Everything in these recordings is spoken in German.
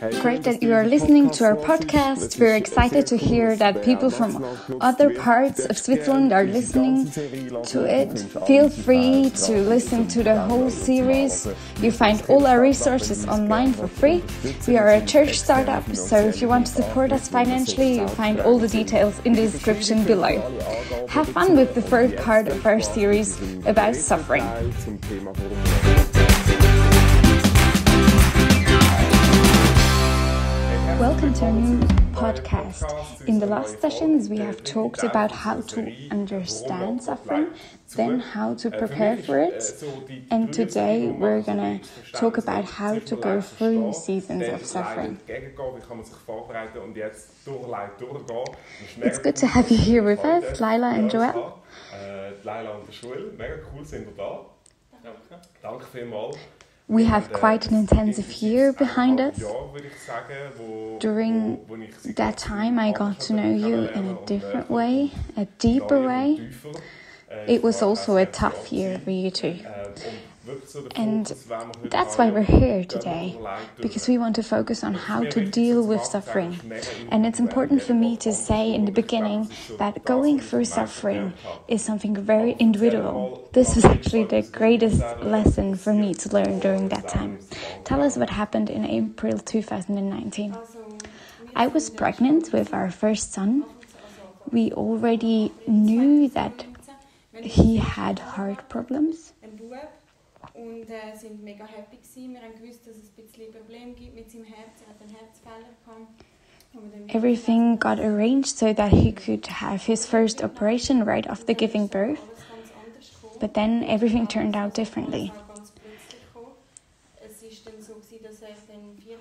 Great that you are listening to our podcast. We're excited to hear that people from other parts of Switzerland are listening to it. Feel free to listen to the whole series. You find all our resources online for free. We are a church startup, so if you want to support us financially, you find all the details in the description below. Have fun with the third part of our series about suffering. Welcome to our new podcast. In the last sessions, we have talked about how to understand suffering, then how to prepare for it, and today we're going to talk about how to go through seasons of suffering. It's good to have you here with us, Laila and Joel. Laila und Joel, mega cool sind wir da. Danke vielmals. We have quite an intensive year behind us. During that time, I got to know you in a different way, a deeper way. It was also a tough year for you too. And that's why we're here today, because we want to focus on how to deal with suffering. And it's important for me to say in the beginning that going through suffering is something very individual. This was actually the greatest lesson for me to learn during that time. Tell us what happened in April 2019. I was pregnant with our first son. We already knew that he had heart problems. Und sind mega happy gewesen. Wir haben gewusst, dass es ein bisschen Probleme gibt mit seinem Herz. Er hat einen Herzfehler gehabt. Everything got arranged so that he could have his first operation right after giving birth. But then everything turned out differently.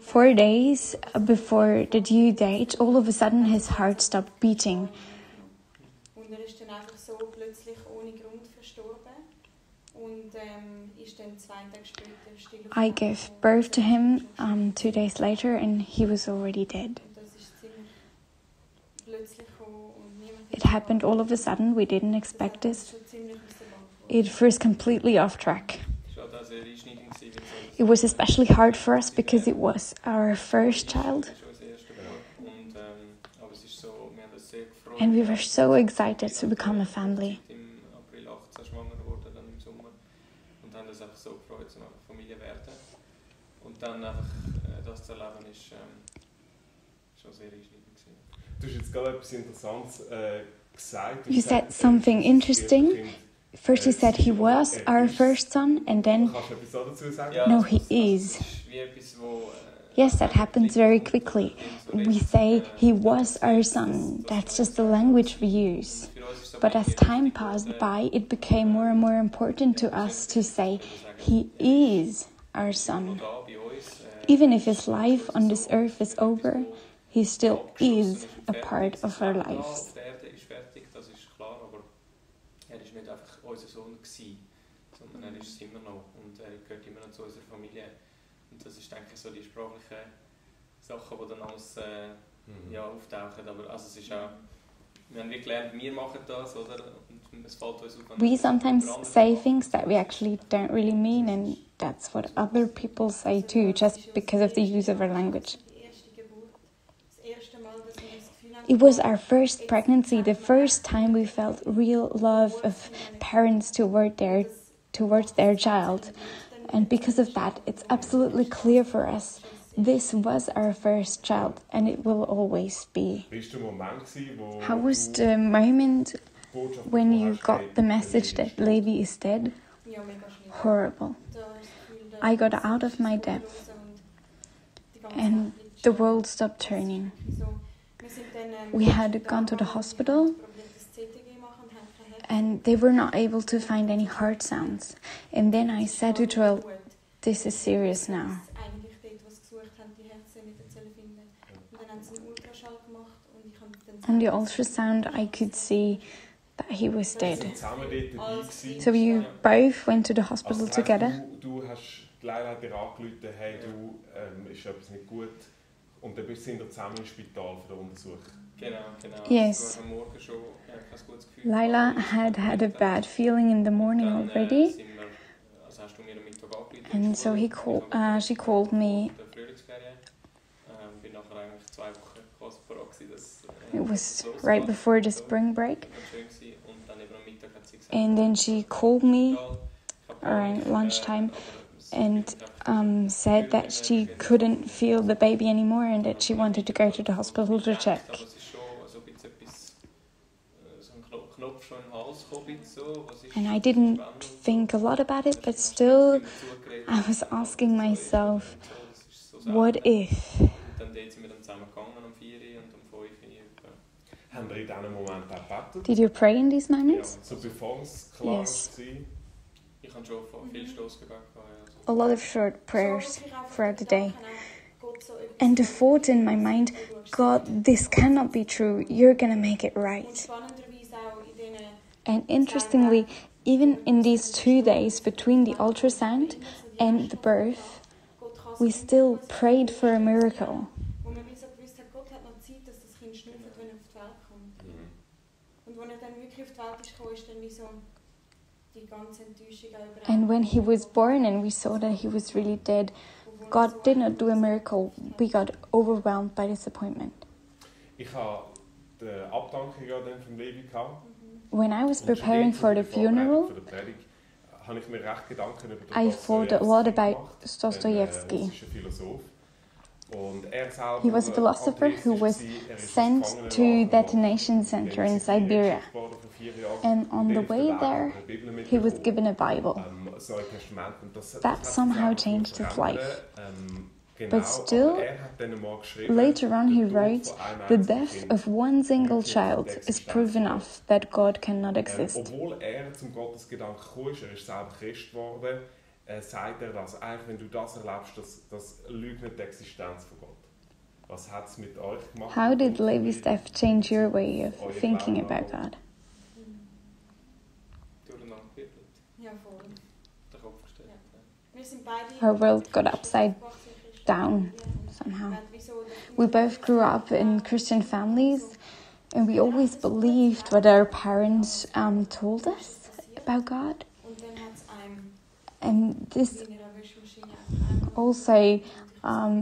4 days before the due date, all of a sudden his heart stopped beating. Und ist dann einfach so plötzlich ohne Grund verstorben. I gave birth to him 2 days later and he was already dead. It happened all of a sudden, we didn't expect this. It threw us completely off track. It was especially hard for us because it was our first child. And we were so excited to become a family. Dann einfach das zu erleben ist schon sehr einschneidend gewesen. Du hast jetzt gerade etwas Interessantes gesagt. You said something interesting. First you said he was our first son and then kannst du etwas dazu sagen? No, he is. Yes, that happens very quickly. We say he was our son. That's just the language we use. But as time passed by, it became more and more important to us to say he is our son. Even if his life on this earth is over, he still is a part of our lives. We sometimes say things that we actually don't really mean, and that's what other people say too, just because of the use of our language. It was our first pregnancy, the first time we felt real love of parents towards their child. And because of that, it's absolutely clear for us, this was our first child and it will always be. How was the moment when you got the message that Levi is dead? Horrible. I got out of my depth and the world stopped turning. We had gone to the hospital and they were not able to find any heart sounds. And then I said to Joel, this is serious now. On the ultrasound I could see that he was dead. So you both went to the hospital together? Laila hat dir angerufen, hey, ist etwas nicht gut. Und dann bist du zusammen im Spital für den Untersuch. Genau. Yes. Laila had a bad feeling in the morning already. And so she called me Bin nachher eigentlich 2 Wochen quasi parat gewesen, It was right before the spring break. Und dann eben am Mittag hat sie gesagt, And then she called me around lunchtime and said that she couldn't feel the baby anymore and that she wanted to go to the hospital to check. aber es ist schon so ein bisschen etwas, so ein Knopf schon im Hals gekommen, so, was ist And I didn't think a lot about it, but still I was asking myself, what if? Und dann sind wir dann zusammen gegangen am 4 und um 5 Haben wir in diesem Moment auch gebetet? Did you pray in these moments? Ja, so bevor es klar Yes. war. Ich habe schon viel Stoßgebet gehabt. A lot of short prayers throughout the day. And the thought in my mind, God, this cannot be true. You're going to make it right. And interestingly, even in these 2 days between the ultrasound and the birth, we still prayed for a miracle. Wo man so gewusst hat, Gott hat noch Zeit, dass das Kind schnauft, wenn er auf die Welt kommt. Und als er dann wirklich auf die Welt ist gekommen, ist dann wie so die ganze Enttäuschung auch And when he was born and we saw that he was really dead, God did not do a miracle. We got overwhelmed by disappointment. Ich hatte die Abdankung ja dann vom Levi gehabt. When I was preparing for the funeral, Für die Predigt, habe ich mir recht Gedanken über den I thought a lot about Das Dostoevsky. ist ein Philosoph. Und er selber, He was a philosopher who was sent to detention center in Siberia. And on the way there, he was given a Bible. That somehow changed his life. But still, later on he wrote, the death of one single child is proof enough that God cannot exist. Obwohl zum Gottesgedanken gekommen ist, ist selber Christ geworden, sagt dass eigentlich, wenn du das erlebst, das leugnet die Existenz von Gott. Was hat es mit euch gemacht? How did Levi's death change your way of thinking about God? Ja, voll. Den Kopf gestellt. Wir sind beide... Our world got upside down somehow. We both grew up in Christian families and we always believed what our parents told us about God. Und dann hat es einem And this in einer Wäschmaschine also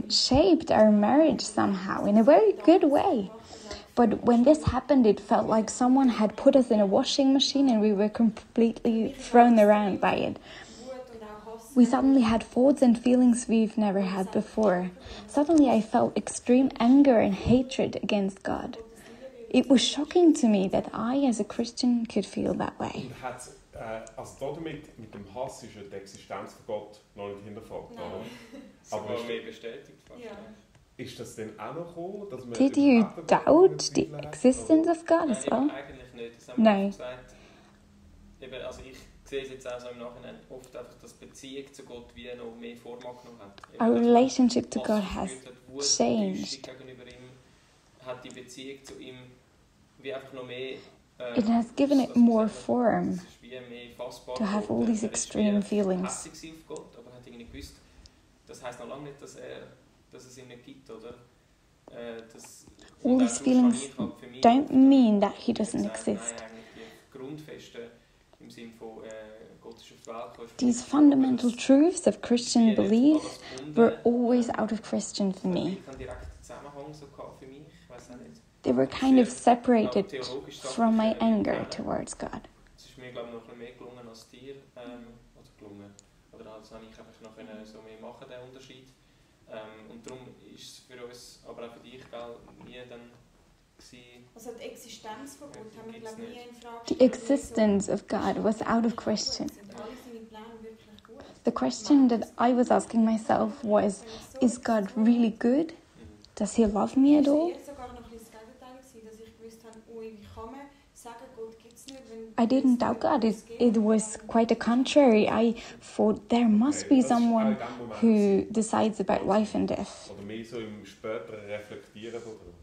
shaped our marriage somehow in a very good way. But when this happened, it felt like someone had put us in a washing machine and we were completely thrown around by it. Wut und auch Hass. We suddenly had thoughts and feelings we've never had before. Suddenly I felt extreme anger and hatred against God. It was shocking to me that I, as a Christian, could feel that way. Und hat also damit, mit dem Hass ist ja die Existenz von Gott noch nicht hinterfragt. Nein. Aber Aber mehr bestätigt fast. Ja. ist das denn auch noch gekommen? Dass man Did you doubt the existence of God as well? Nein, eigentlich nicht. Das haben No. wir gesagt. Eben, also ich sehe es jetzt auch so im Nachhinein oft einfach, dass die Beziehung zu Gott wie noch mehr Form angenommen hat. Eben, Our dass man relationship to Hass God has verspürt hat, Wut, changed. Enttäuschung gegenüber ihm, hat die Beziehung zu ihm wie einfach noch mehr... It has given it more form Es ist wie mehr fassbar to have all geworden. these Er ist extreme wie feelings. hässig auf Gott, aber hat irgendwie gewusst, das heisst noch lange nicht, dass es ihn nicht gibt, oder? All these feelings don't mean that he doesn't exist. These fundamental truths of Christian belief were always out of question for me. They were kind of separated from my anger towards God. Es ist mir, glaube ich, noch mehr gelungen als dir. Oder gelungen. Oder das habe ich einfach noch so mehr machen, den Unterschied. Und darum ist es für uns, aber auch für dich, nie dann gewesen. Also die Existenz von Gott haben wir, glaube ich, nie in Frage The existence of God was out of question. Sind alle seine Pläne wirklich gut? The question that I was asking myself was, is God really good? Does he love me at all? Es war sogar noch ein bisschen das Gegenteil gewesen, dass ich gewusst habe, ui, wie kann man sagen, Gott gibt es nicht, wenn... I didn't doubt God. It was quite the contrary. I thought there must be someone who decides about life and death. Oder mehr so im späteren Reflektieren darüber?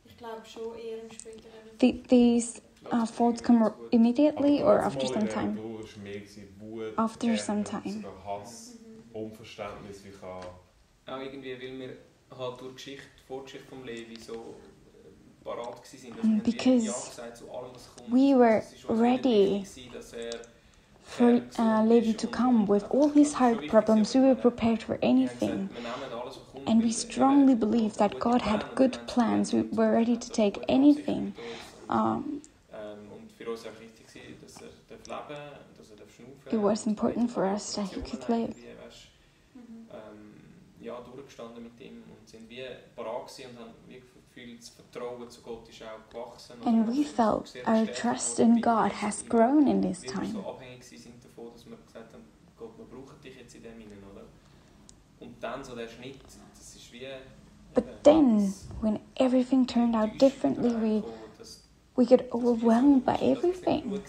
Ich glaube schon eher im späteren... These thoughts come immediately or after some time? Wut, After some Ärger, time. sogar Hass, Unverständnis, wie kann... Auch irgendwie, weil wir halt durch die Vorgeschichte vom Levi so parat waren. Because Ja gesagt zu allem, was kommt. we were Es ist uns ready wichtig gewesen, dass for Levi to come with all his heart problems. We were prepared for anything. Wir nehmen alles, was kommt. And we strongly believed that God had good plans. We were ready to take anything. Und für uns auch wichtig war, dass leben darf, dass schnaufen It was important for us that he could live. Ja, durchgestanden mit ihm und sind wie bereit gewesen und haben wie Gefühl, das Vertrauen zu Gott ist auch gewachsen. And we felt our trust in God has grown in this time. Wir so abhängig sind davon, dass wir gesagt haben, Gott, wir brauchen dich jetzt in dem Innen, oder? Und dann so der Schnitt, das ist wie... But then, when everything turned out differently, we got overwhelmed by everything.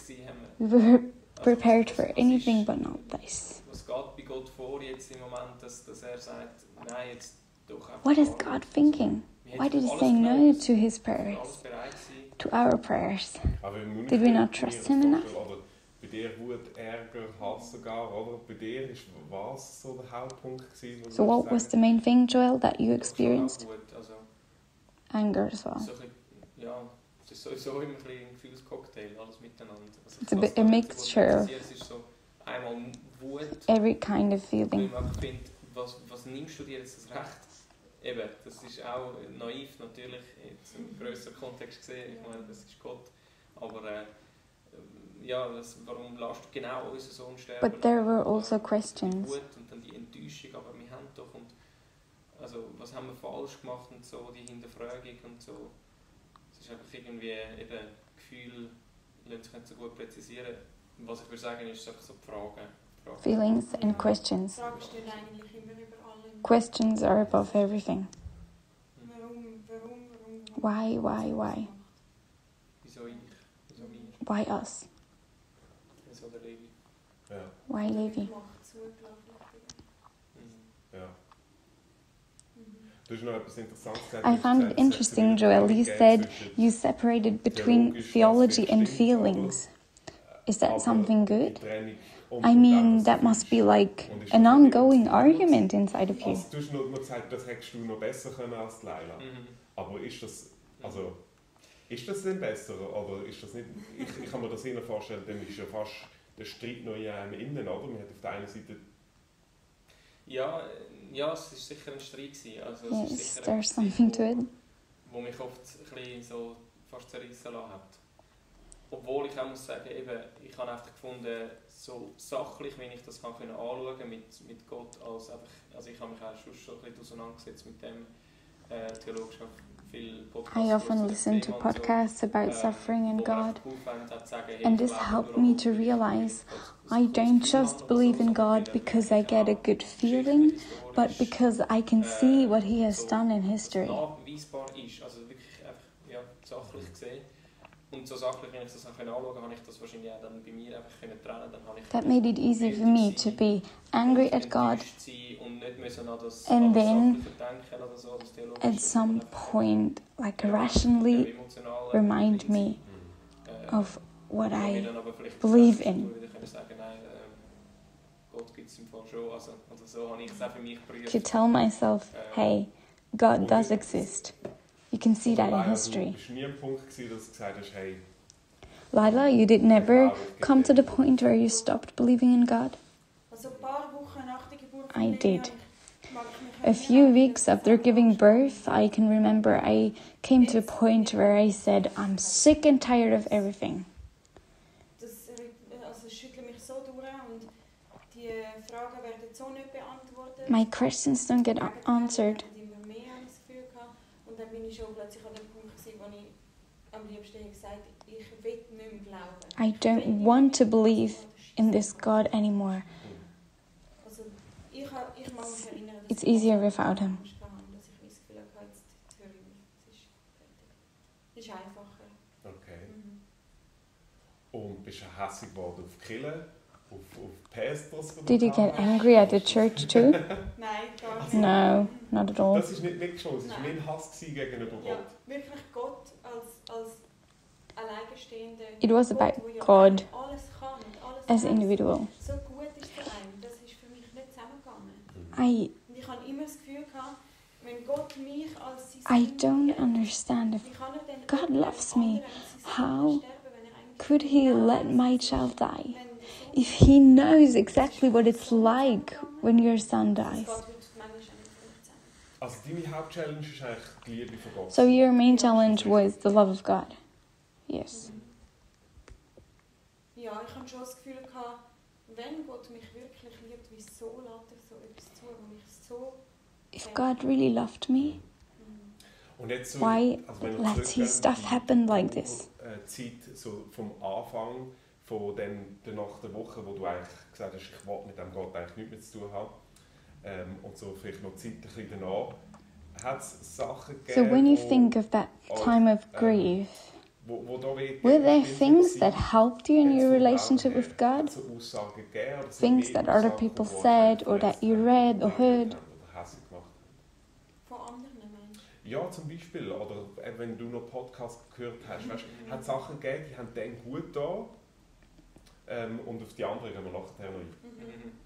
We were prepared for anything but not this. Was geht bei Gott vor jetzt im Moment, dass sagt, nein, jetzt doch einfach... What is God thinking? Why did he say no to his prayers? To our prayers? Did we not trust him enough? Bei dir Wut, Ärger, Hass sogar, oder? Bei dir ist was so der Hauptpunkt gewesen? So what was the main thing, Joel, that you experienced? Anger as well. Ja, es ist sowieso immer ein Gefühlscocktail, alles miteinander. It's a bit a mixture of einmal Wut, every kind of feeling. Ich finde, was nimmst du dir jetzt das Recht? Eben, das ist auch naiv natürlich, jetzt im grösseren Kontext gesehen, ich meine, das ist Gott, aber ja, warum lässt du genau unseren Sohn sterben? But there were also questions. Wut und dann die Enttäuschung, aber wir haben doch, und also, was haben wir falsch gemacht und so, die Hinterfragung und so. Es ist einfach irgendwie, eben, Gefühl lässt sich nicht so gut präzisieren. Was ich würde sagen, ist einfach so die Fragen. Feelings and questions. Fragen stehen eigentlich immer über allem. Questions are above everything. Warum? Why? Wieso ich? Wieso mir? Why us? Wieso der Levi? Ja. Why Levi? Ja. Du hast noch etwas Interessantes gesagt. I found it interesting, Joel. You said you separated between theology and feelings. Is that something good? I mean, that must be like an ongoing argument inside of you. Also, du hast nur gesagt, das hättest du noch besser können als Laila. Aber ist das denn besser? Oder ist das nicht... Ich kann mir das eher vorstellen, dann ist ja fast der Streit noch in einem innen, oder? Man hat auf der einen Seite... Ja, es war sicher ein Streit gewesen. Also, Yes, there's something to it. Wo mich oft ein bisschen so fast zerrissen lassen hat. Obwohl ich auch muss sagen, eben, ich habe einfach gefunden, so sachlich, wenn ich das kann anschauen kann mit Gott, als einfach, also ich habe mich auch schon ein bisschen auseinandergesetzt mit dem theologisch viel Podcasts. I often listen to podcasts about suffering and God, and this helped me to realize I don't just believe in God because I get a good feeling, but because I can see what He has done in history. Nachweisbar ist, also wirklich einfach, ja, sachlich gesehen. Und so sachlich, wenn ich das anschauen konnte, habe ich das wahrscheinlich auch dann bei mir einfach trennen können. Dann habe ich That made it easy for me to be angry at God, and then at some point, like rationally remind me of what I believe in. To tell myself, hey, God does exist. You can see that in history. Laila, you did never come to the point where you stopped believing in God? I did. A few weeks after giving birth, I can remember I came to a point where I said, I'm sick and tired of everything. My questions don't get answered. I don't want to believe in this God anymore. It's easier without him. Okay. Und bist du hässig geworden auf Chilä, auf Pastors? Did you get angry at the church too? Nein, gar nicht. No, not at all. Das war nicht schon, es war mehr Hass gegenüber Gott. Ja, wirklich Gott als alleinstehende. It was about God Alles kann, alles as weiß. individual. So gut ist für einen, das ist für mich nicht zusammengegangen. Und ich habe immer das Gefühl gehabt, wenn Gott mich als sein I don't understand. If God loves me, how could he let my child die? If he knows exactly what it's like when your son dies. Also deine Hauptchallenge ist eigentlich die Liebe von Gott. So your main challenge was the love of God. Yes. Ja, ich habe schon das Gefühl gehabt, wenn Gott mich wirklich liebt, wieso lässt er so etwas zu, wo ich so... If God really loved me, Und jetzt so, why also wenn wir lets His zurückgehen, stuff happen like this? Zeit so vom Anfang, von nach der Woche, wo du eigentlich gesagt hast, ich will mit dem Gott eigentlich nichts mehr zu tun haben. Und so vielleicht noch Zeit ein bisschen danach. Hat es Sachen gegeben, So when you think of that time of grief, were there things that helped you in your relationship with God? Things that other people said or that you read or heard? Von anderen Menschen. Ja, zum Beispiel. Oder wenn du noch Podcasts gehört hast. Weißt, hat es Sachen gegeben, die haben dann gut getan. Und auf die anderen gehen wir nachher noch ein.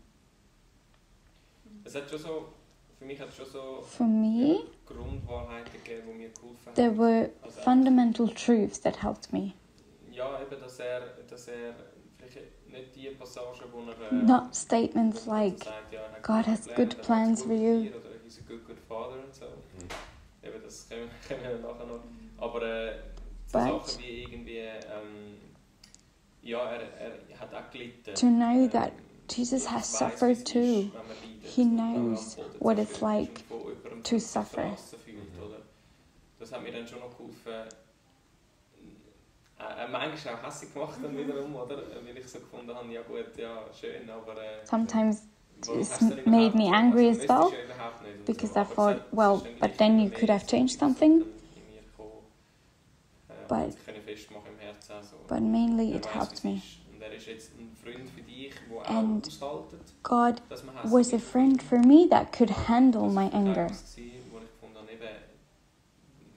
Es hat schon so, für mich hat es schon so Grundwahrheiten gegeben, die mir geholfen haben. There were fundamental truths that helped me. Ja, eben, dass er vielleicht nicht die Passagen, wo er... Not statements like, sagt, ja, God has good plans for you. Oder he's a good father und so. Eben, das können wir nachher noch. Aber so Sachen wie irgendwie... ja, er hat auch gelitten. To know that Jesus has suffered too. He knows what it's like to suffer. Das hat mir dann schon noch geholfen. Manchmal auch hässlich gemacht dann wiederum, oder? Weil ich so gefunden habe, ja gut, ja schön, aber... Sometimes it's made me angry as well, because I thought, well, but then you could have changed something. But mainly it helped me. And God was a friend for me that could handle my anger.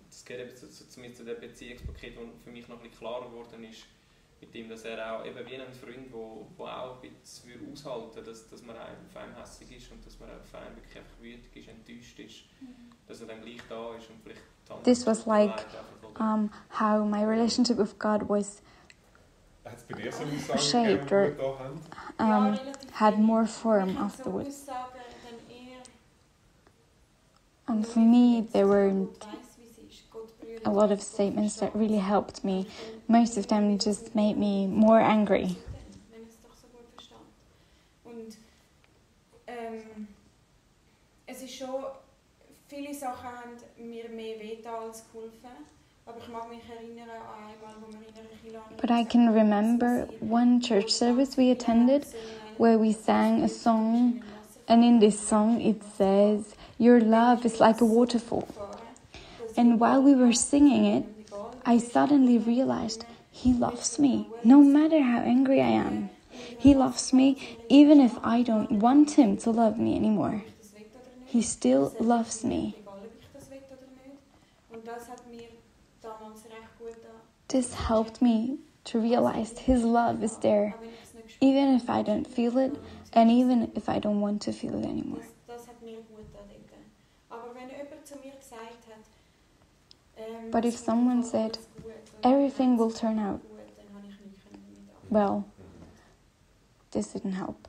Das gehört eben zu dem Beziehungspaket, das für mich noch ein bisschen klarer geworden ist, mit ihm, dass er auch eben wie ein Freund, der auch ein bisschen aushalten würde, dass man auf einem hässlich ist und dass man auf einem wirklich einfach wütend ist, enttäuscht ist, dass er dann gleich da ist und vielleicht... This was like how my relationship with God was shaped or had more form afterwards. And for me, there were a lot of statements that really helped me. Most of them just made me more angry. Und es ist schon, viele Sachen haben mir mehr wehgetan als geholfen. Aber ich mag mich erinnern an einmal, wo wir in einer Chilä... But I can remember one church service we attended where we sang a song, and in this song it says, "Your love is like a waterfall." And while we were singing it, I suddenly realized He loves me, no matter how angry I am. He loves me even if I don't want Him to love me anymore. He still loves me. This helped me to realize His love is there, even if I don't feel it, and even if I don't want to feel it anymore. But if someone said, everything will turn out, well, this didn't help.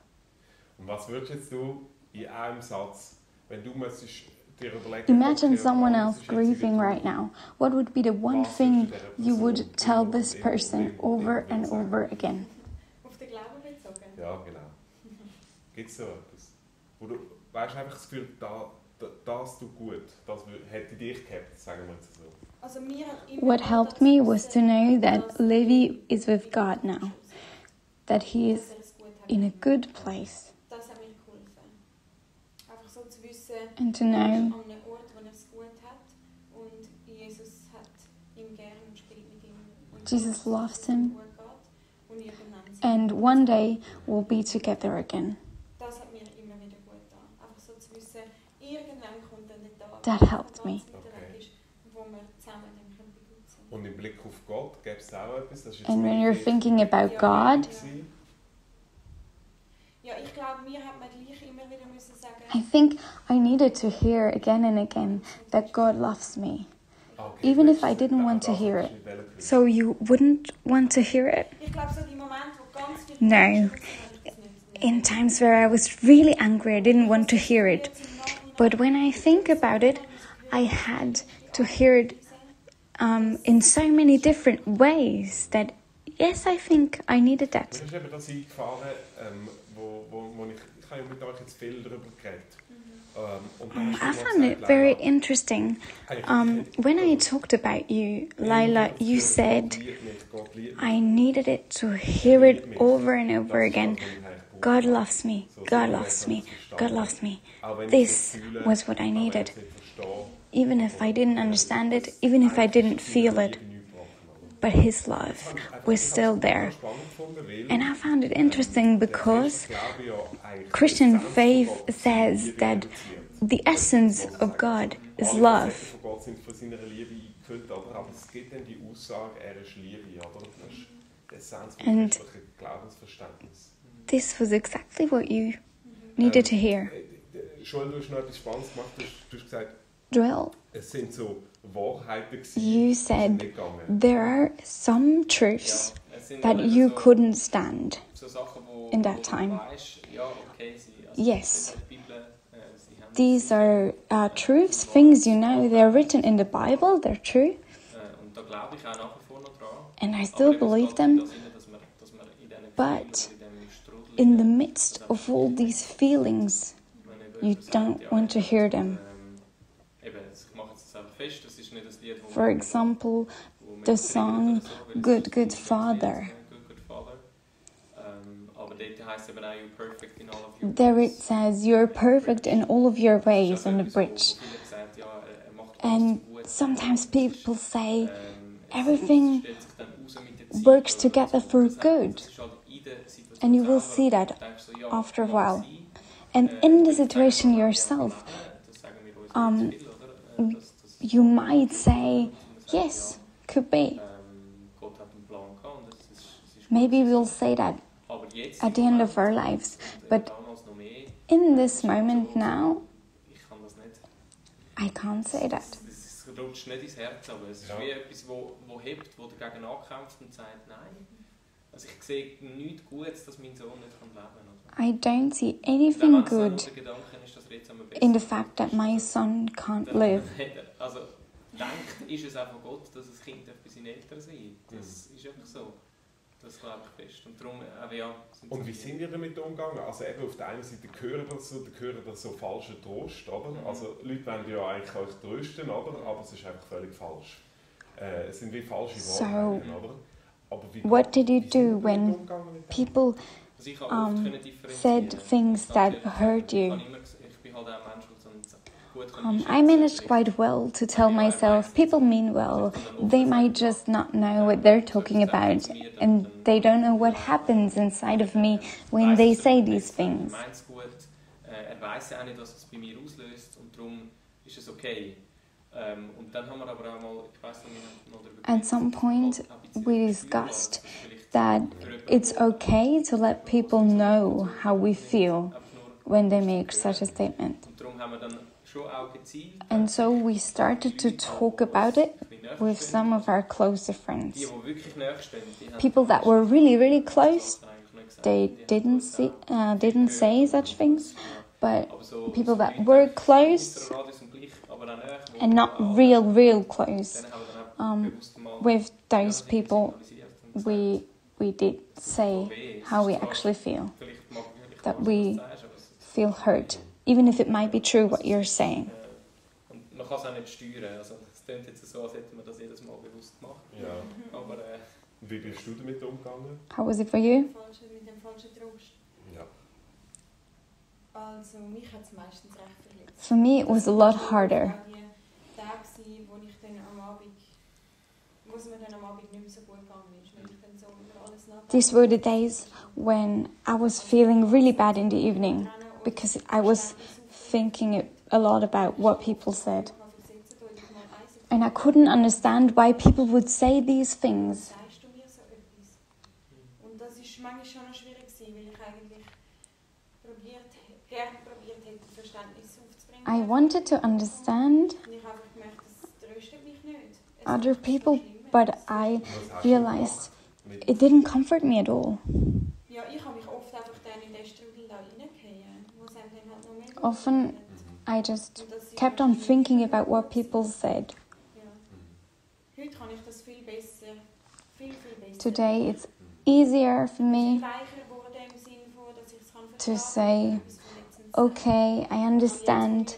Und was würdest du in einem Satz, wenn du müsstest dir überlegen... Imagine someone else grieving right now. What would be the one thing you would tell this person over and over again? Auf den Glauben bezogen? Ja, genau. Gibt es so etwas? Wo du weißt einfach das Gefühl, das tut gut, das hätte dich gehabt, sagen wir jetzt so. What helped me was to know that Levi is with God now, that he is in a good place, and to know Jesus loves him, and one day we'll be together again. That helped me. Und im Blick auf Gott gäbe es auch etwas. Das ist And when you're thinking about God, I think I needed to hear again and again that God loves me, even if I didn't want to hear it. So you wouldn't want to hear it? No. In times where I was really angry, I didn't want to hear it. But when I think about it, I had to hear it in so many different ways that, yes, I think I needed that. Mir ist eben das eingefallen, wo ich habe ja mit euch jetzt viel darüber geredet. I found it very interesting. When I talked about you, Laila, you said, I needed it to hear it over and over again. God loves me, God loves me, God loves me. This was what I needed. Even if I didn't understand it, even if I didn't feel it. But His love was still there. And I found it interesting because Christian faith says that the essence of God is love. And this was exactly what you needed to hear. Joel, you said there are some truths that you couldn't stand in that time. Yes. These are truths, things you know, they're written in the Bible, they're true. And I still believe them. But in the midst of all these feelings, you don't want to hear them. For example, the song Good, Good Father. There it says, you're perfect in all of your ways on the bridge. And sometimes people say, everything works together for good. And you will see that after a while. And in the situation yourself, you might say, yes, could be. Maybe we'll say that at the end of our lives. But in this moment now, I can't say that. I don't see anything good in the fact that my son can't live. Und wie sind ihr damit umgegangen? Also eben auf der einen Seite hören das so falschen Trost, oder? Also Leute wollen ja eigentlich euch trösten, oder? Aber es ist einfach völlig falsch. Es sind wie falsche Worte, oder? Aber what did you do when people said things that hurt you? I managed quite well to tell myself, people mean well, they might just not know what they're talking about, and they don't know what happens inside of me when they say these things. At some point, we discussed that it's okay to let people know how we feel when they make such a statement. And so we started to talk about it with some of our closer friends. People that were really, really close, they didn't say such things, but people that were close and not real close, with those people, we did say how we actually feel, that we feel hurt. Even if it might be true what you're saying. Man kann es auch nicht steuern. Also, es klingt jetzt so, als hätte man das jedes Mal bewusst gemacht. Ja. Aber, wie bist du damit umgegangen? How was it for you? Mit dem falschen Trost. Ja. Also, mich hat es meistens recht verletzt. For me, it was a lot harder. Die Tage, wo ich dann am Abend, wo es mir dann am Abend nicht mehr so gut gegangen ist, wenn ich dann so über alles nachdenke. These were the days when I was feeling really bad in the evening. Because I was thinking a lot about what people said. And I couldn't understand why people would say these things. I wanted to understand other people, but I realized it didn't comfort me at all. Ja, ich habe mich oft einfach dann in den Strudel da reingehen, wo es einem dann halt noch mehr Often I just kept on thinking about what people said. Ja. Heute kann ich das viel besser. Viel besser. Today it's easier for me Weicher wurde im Sinn von, dass ich es kann to vertragen, say, etwas verletzend okay, I understand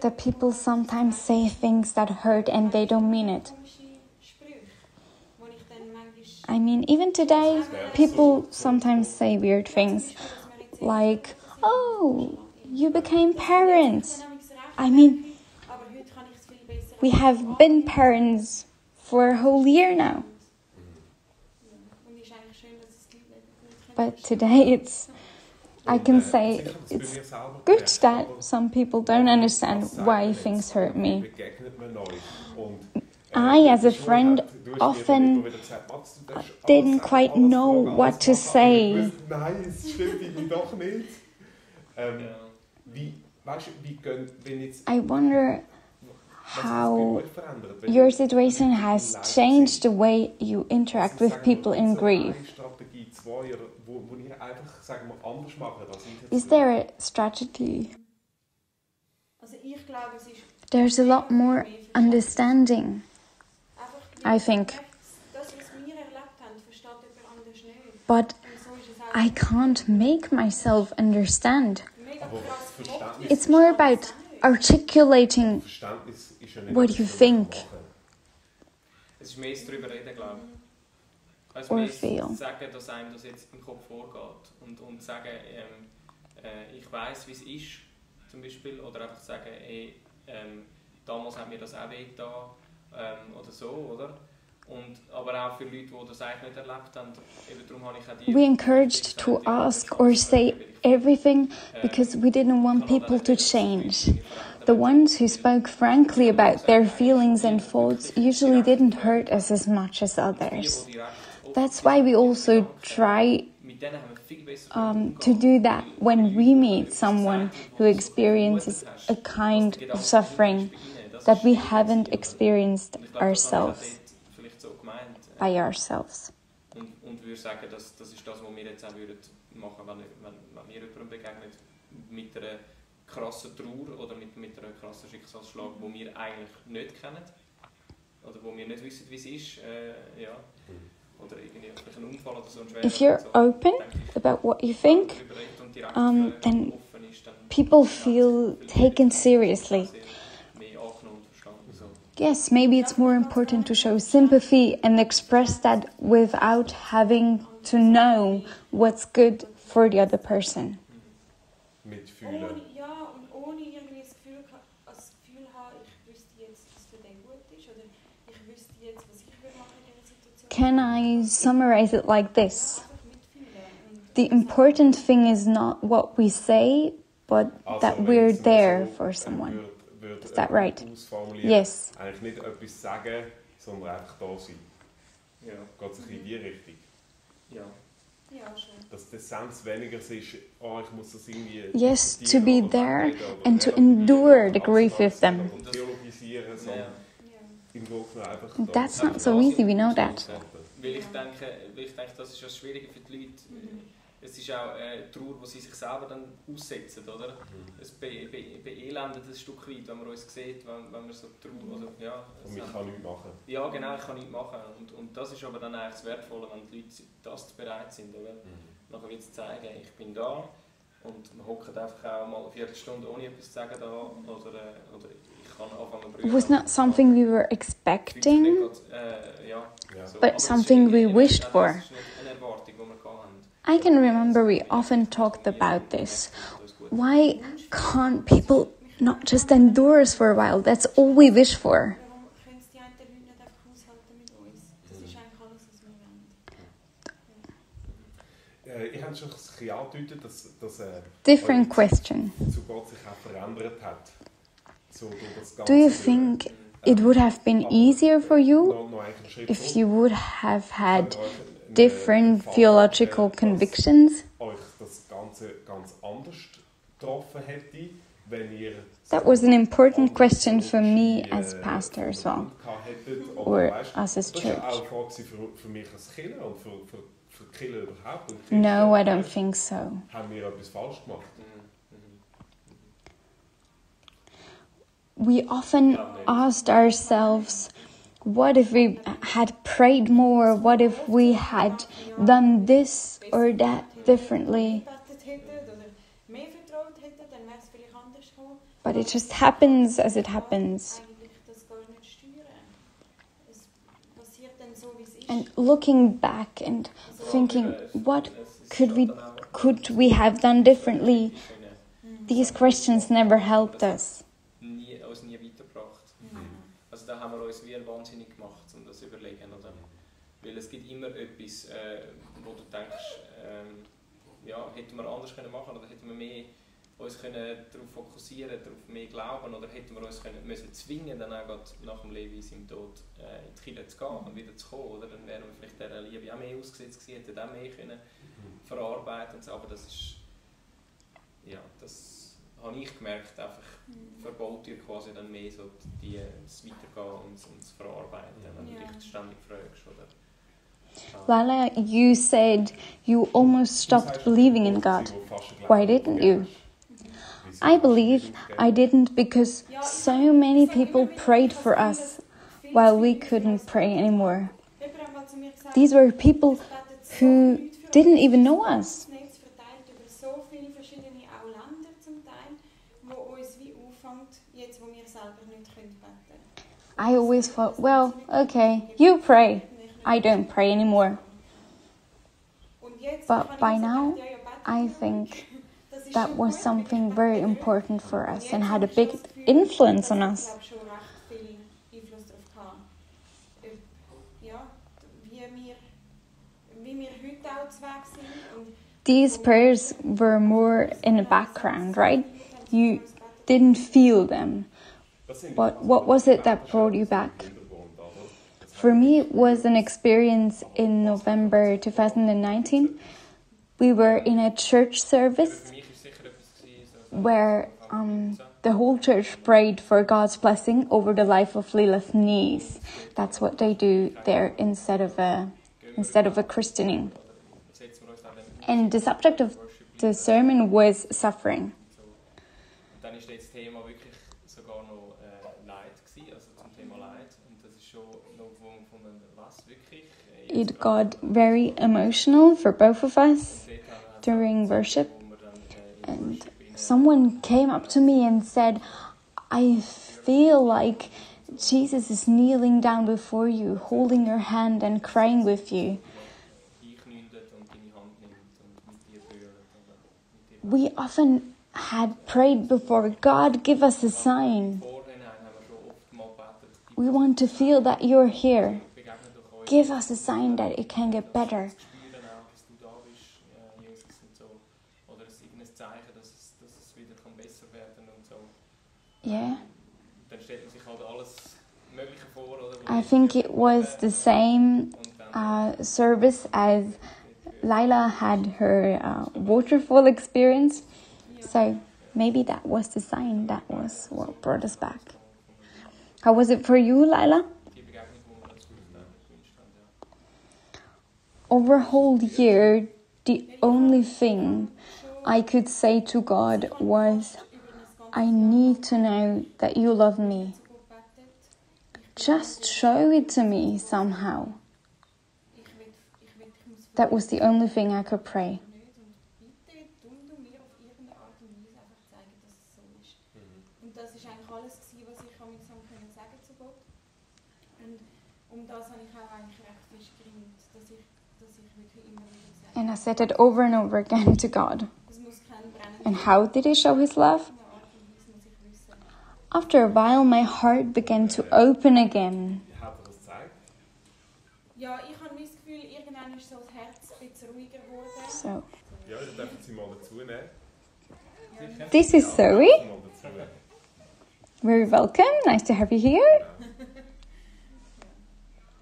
that people sometimes say things that hurt and they don't mean it. I mean, even today, people sometimes say weird things like, oh, you became parents. I mean, we have been parents for a whole year now. But today I can say it's good that some people don't understand why things hurt me. I, as a friend, often didn't quite know what to say. Nein, es stimmt irgendwie doch nicht. I wonder how your situation has changed the way you interact with people in grief. Is there a strategy? There's a lot more understanding, I think. But I can't make myself understand. It's more about articulating what you think or feel. Sagen, dass einem das jetzt im Kopf vorgeht und sagen, ich weiss, wie es ist, zum Beispiel, oder einfach sagen, damals hat mir das auch wehgetan, oder so, oder? Aber auch für Leute, die das eigentlich nicht erlebt haben, eben darum habe ich auch die... We encouraged to ask or say everything because we didn't want people to change. The ones who spoke frankly about their feelings and thoughts usually didn't hurt us as much as others. That's why we also try to do that when we meet someone who experiences a kind of suffering that we haven't experienced ourselves. By ourselves. Und würde sagen, das ist das, was wir jetzt auch würden machen, wenn wir jemandem begegnet mit einer krassen Trauer oder mit einem krassen Schicksalsschlag, den wir eigentlich nicht kennen oder wo wir nicht wissen, wie es ist, ja. Oder irgendwie ein Unfall oder so ein schwerer. If you're open about what you think, then people feel taken seriously. Yes, maybe it's more important to show sympathy and express that without having to know what's good for the other person. Mitfühlen. Ja, und ohne irgendwie das Gefühl haben, ich wüsste jetzt, was für den gut ist, oder ich wüsste jetzt, was ich machen in dieser Situation. Can I summarize it like this? The important thing is not what we say, but that we're there for someone. Is that right? Yes. Eigentlich nicht etwas sagen, sondern einfach da sein. Ja. Geht sich in die Richtung. Ja. Ja, schon. Dass die Essenz weniger ist, ich muss das irgendwie... Yes, to be there and to endure the grief with them. Theologisieren, sondern im Grunde einfach... That's not so easy, we know that. Weil ich denke, das ist das Schwierige für die Leute. Es ist auch Trauer, die sie sich selber dann aussetzen, oder? Es beelendet ein Stück weit, wenn man uns sieht, wenn man so Trauer... Also, ja, und ich kann nichts machen. Ja, genau, ich kann nichts machen. Und das ist aber dann eigentlich das Wertvolle, wenn die Leute das bereit sind, oder? Nachher wird es zeigen, ich bin da und man hockt einfach auch mal eine Viertelstunde ohne etwas zu sagen da, oder ich kann anfangen zu brüllen. It was not something we were expecting, but something we wished for. I can remember we often talked about this. Why can't people not just endure us for a while? That's all we wish for. Ich habe schon ein bisschen angedeutet, dass Different question. zu Gott sich auch verändert hat. So durch das Ganze. Do you think it would have been easier for you if you would have had different theological convictions? Euch das Ganze ganz anders getroffen hätte, wenn ihr... That was an important question for me as pastor as well, or us as church. Das war auch eine Frage für mich als Chilä und für die Chilä überhaupt. No, I don't think so. Haben wir etwas falsch gemacht? we often asked ourselves, what if we had prayed more? What if we had done this or that differently? But it just happens as it happens. And looking back and thinking, what could we have done differently? These questions never helped us. Uns nie weitergebracht. Also da haben wir uns wie wahnsinnig gemacht, um das zu überlegen. Oder? Weil es gibt immer etwas, wo du denkst, ja, hätten wir anders können machen oder hätten wir mehr uns können darauf fokussieren, darauf mehr glauben oder hätten wir uns können, müssen zwingen, dann auch nach dem Levi seinem Tod in die Kirche zu gehen und wieder zu kommen. Oder? Dann wären wir vielleicht dieser Liebe auch mehr ausgesetzt gewesen, hätten auch mehr können verarbeiten und so. Aber das ist, ja, das habe ich gemerkt, einfach verbaut dir quasi dann mehr so das Weitergehen und das Verarbeiten, wenn du dich ständig fragst. Oder? Laila, you said you almost stopped believing in God. Why didn't you? I believe I didn't because so many people prayed for us while we couldn't pray anymore. These were people who didn't even know us. I always thought, well, okay, you pray. I don't pray anymore. But by now, I think that was something very important for us and had a big influence on us. These prayers were more in the background, right? You didn't feel them. But what was it that brought you back? For me, it was an experience in November 2019. We were in a church service where the whole church prayed for God's blessing over the life of Lila's niece. That's what they do there instead of a christening. And the subject of the sermon was suffering. It got very emotional for both of us during worship. And someone came up to me and said, I feel like Jesus is kneeling down before you, holding your hand and crying with you. We often had prayed before, God, give us a sign. We want to feel that you're here. Give us a sign that it can get better. Yeah. I think it was the same service as Laila had her waterfall experience. So maybe that was the sign, that was what brought us back. How was it for you, Laila? Over a whole year, the only thing I could say to God was, I need to know that you love me. Just show it to me somehow. That was the only thing I could pray. And I said it over and over again to God. And how did He show His love? After a while, my heart began to open again. So, this is Zoe. Very welcome. Nice to have you here.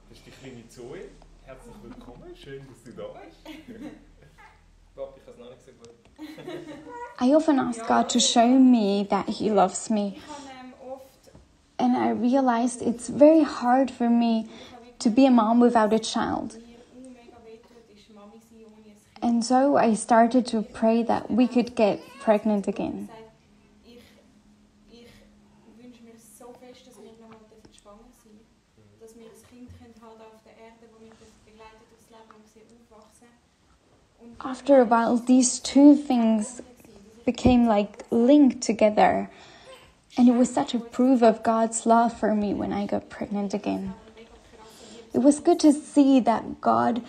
Das ist die kleine Zoe. Herzlich willkommen. Schön, dass du da bist. Papi, ich habe es noch nicht so gut. I often ask God to show me that He loves me. And I realized it's very hard for me to be a mom without a child. And so I started to pray that we could get pregnant again. schwanger sein. Dass wir ein Kind haben auf der Erde, das wir begleitet durchs Leben und sehen aufwachsen. After a while, these two things became like linked together. And it was such a proof of God's love for me when I got pregnant again. It was good to see that God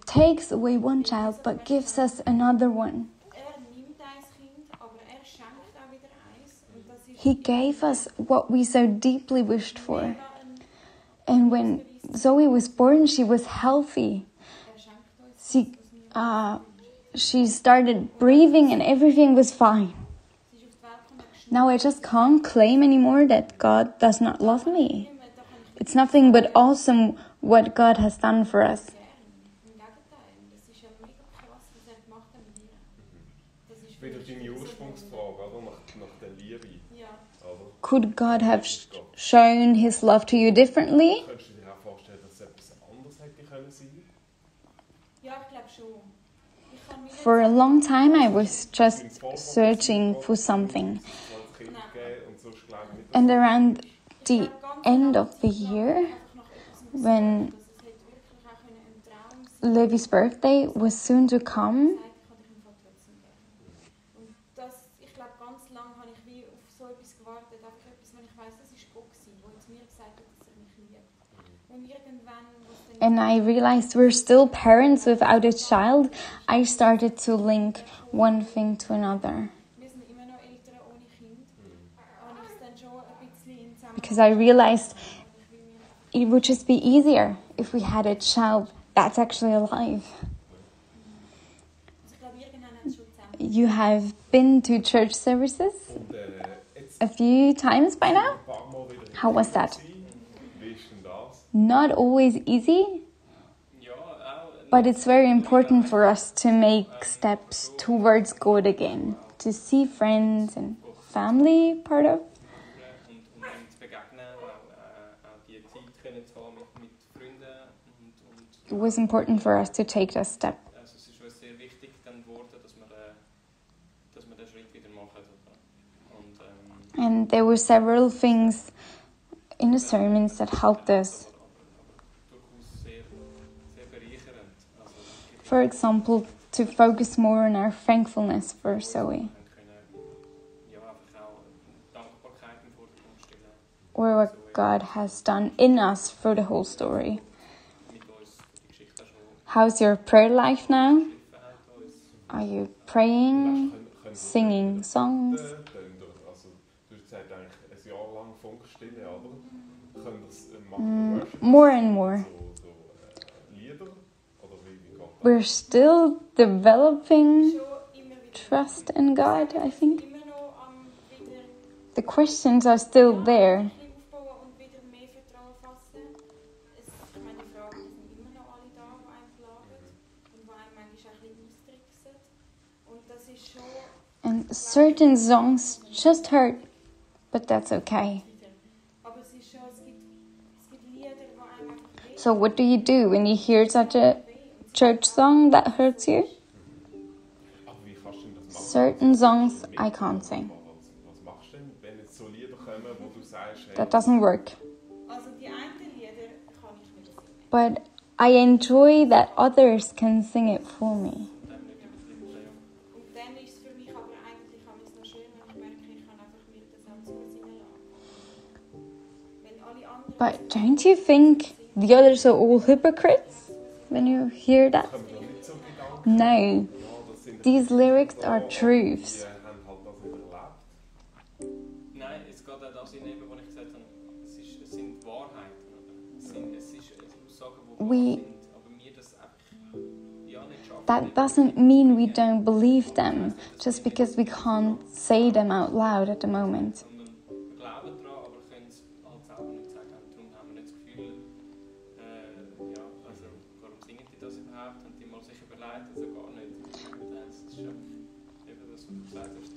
takes away one child but gives us another one. He gave us what we so deeply wished for. And when Zoe was born, she was healthy. She started breathing and everything was fine. Now I just can't claim anymore that God does not love me. It's nothing but awesome what God has done for us. Wieder deine Ursprungsfrage, oder? Nach der Liebe. Could God have shown His love to you differently? Könntest du dir auch vorstellen, dass es etwas anderes hätte können sein? Ja, ich glaube schon. For a long time I was just searching for something. And around the end of the year, when Levi's birthday was soon to come, and I realized we're still parents without a child, I started to link one thing to another. Because I realized it would just be easier if we had a child that's actually alive. You have been to church services a few times by now? How was that? Not always easy, but it's very important for us to make steps towards God again, to see friends and family part of. It was important for us to take that step. And there were several things in the sermons that helped us. For example, to focus more on our thankfulness for Zoe. Or what God has done in us through the whole story. How's your prayer life now? Are you praying, singing songs? More and more. We're still developing trust in God, I think. The questions are still there. And certain songs just hurt, but that's okay. So what do you do when you hear such a church song that hurts you? Certain songs I can't sing. That doesn't work. But I enjoy that others can sing it for me. But don't you think the others are all hypocrites when you hear that? No, these lyrics are truths. That doesn't mean we don't believe them, just because we can't say them out loud at the moment.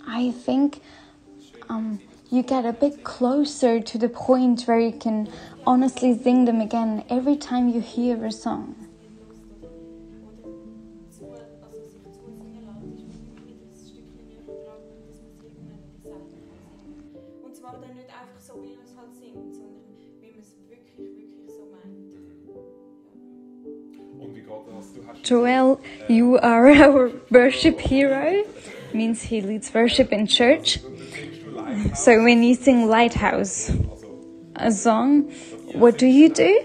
I think you get a bit closer to the point where you can honestly sing them again every time you hear a song. Joel, you are our worship hero. Means he leads worship in church. So when you sing Lighthouse, a song, what do you do?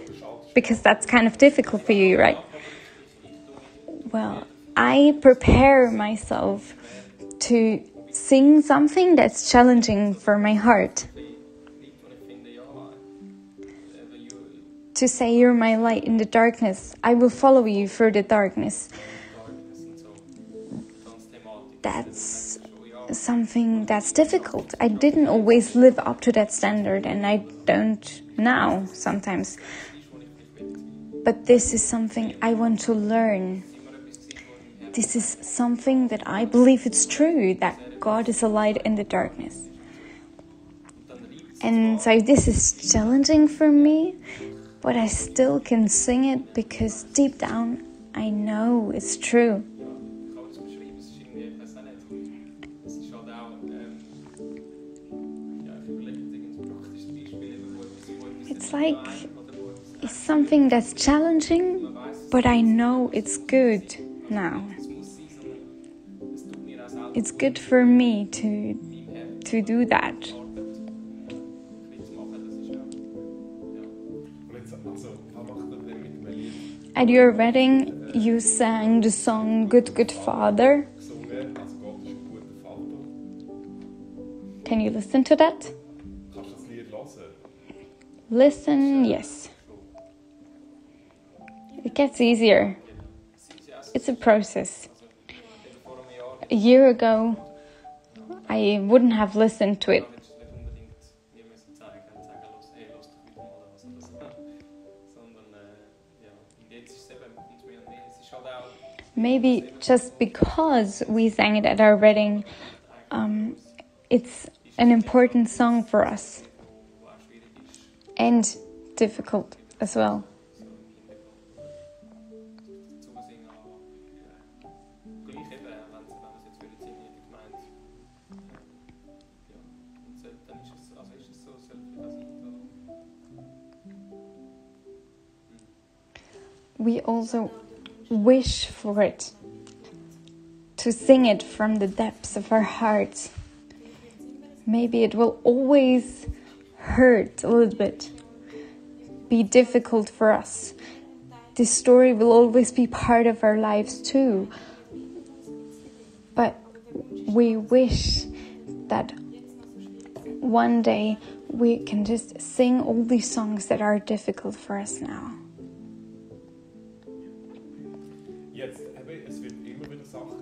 Because that's kind of difficult for you, right? Well, I prepare myself to sing something that's challenging for my heart. To say, you're my light in the darkness. I will follow you through the darkness. That's something that's difficult. I didn't always live up to that standard, and I don't now sometimes. But this is something I want to learn. This is something that I believe it's true, that God is a light in the darkness. And so this is challenging for me, but I still can sing it because deep down I know it's true. It's like it's something that's challenging, but I know it's good now. It's good for me to do that. At your wedding, you sang the song Good, Good Father. Can you listen to that? Listen, yes. It gets easier. It's a process. A year ago, I wouldn't have listened to it. Maybe just because we sang it at our wedding, it's an important song for us. And difficult as well. We also wish for it, to sing it from the depths of our hearts. Maybe it will always hurt a little bit, be difficult for us. This story will always be part of our lives too. But we wish that one day we can just sing all these songs that are difficult for us now.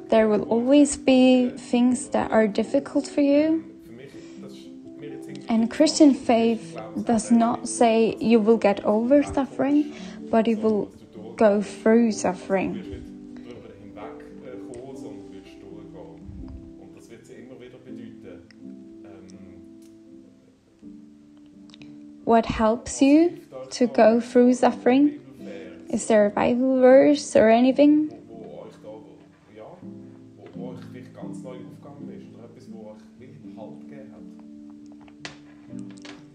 There will always be things that are difficult for you. And Christian faith does not say you will get over suffering, but you will go through suffering. What helps you to go through suffering? Is there a Bible verse or anything?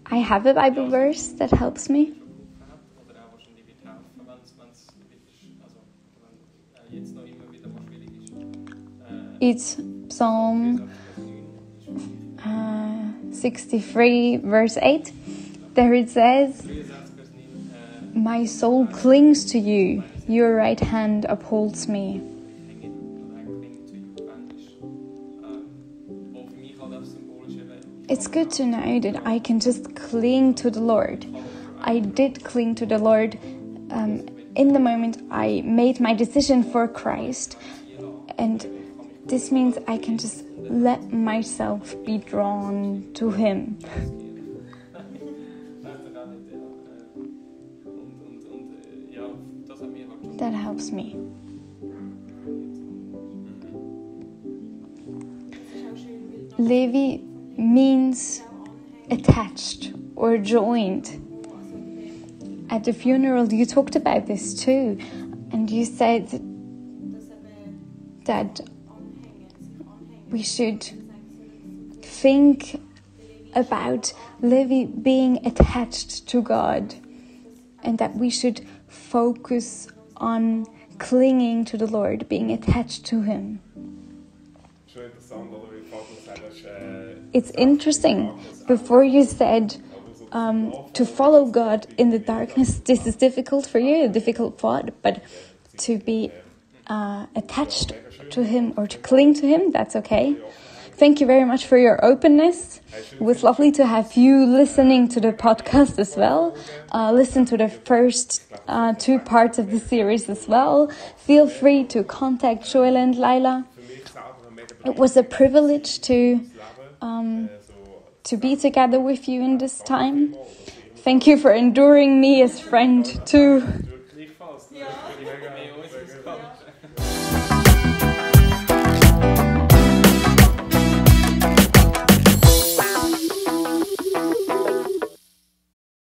I have a Bible verse that helps me. It's Psalm 63 verse 8. There it says, "My soul clings to you, your right hand upholds me." It's good to know that I can just cling to the Lord. I did cling to the Lord in the moment I made my decision for Christ. And this means I can just let myself be drawn to Him. That helps me. Levi means attached or joined. At the funeral you talked about this too, and you said that we should think about Levi being attached to God, and that we should focus on clinging to the Lord, being attached to Him. It's interesting. Before you said to follow God in the darkness, this is difficult for you, a difficult thought, but to be attached to Him or to cling to Him, that's okay. Thank you very much for your openness. It was lovely to have you listening to the podcast as well. Listen to the first 2 parts of the series as well. Feel free to contact Joel and Laila. It was a privilege to be together with you in this time. Thank you for enduring me as friend too.